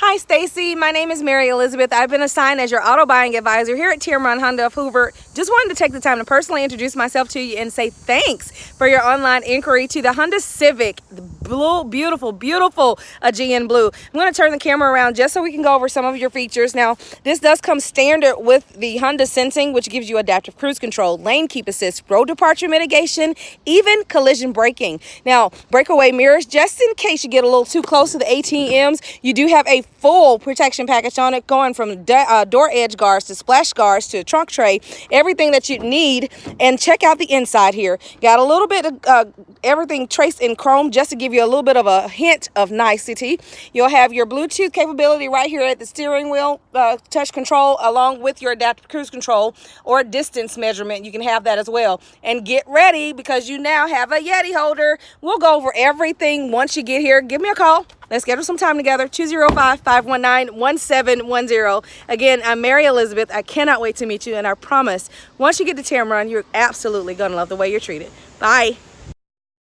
Hi Stacy, my name is Mary Elizabeth. I've been assigned as your auto buying advisor here at Tameron Honda of Hoover. Just wanted to take the time to personally introduce myself to you and say thanks for your online inquiry to the Honda Civic. The blue, beautiful Aegean blue. I'm going to turn the camera around just so we can go over some of your features. Now, this does come standard with the Honda Sensing, which gives you adaptive cruise control, lane keep assist, road departure mitigation, even collision braking. Now, breakaway mirrors, just in case you get a little too close to the ATMs, you do have a full protection package on it, going from door edge guards to splash guards to trunk tray, everything that you need. And check out the inside here. Got a little bit of everything traced in chrome just to give you a little bit of a hint of nicety. You'll have your Bluetooth capability right here at the steering wheel, touch control, along with your adaptive cruise control or distance measurement. You can have that as well. And get ready, because you now have a Yeti holder. We'll go over everything once you get here. Give me a call. Let's schedule some time together. 205-519-1710. Again, I'm Mary Elizabeth. I cannot wait to meet you, and I promise once you get to Tameron, you're absolutely going to love the way you're treated. Bye.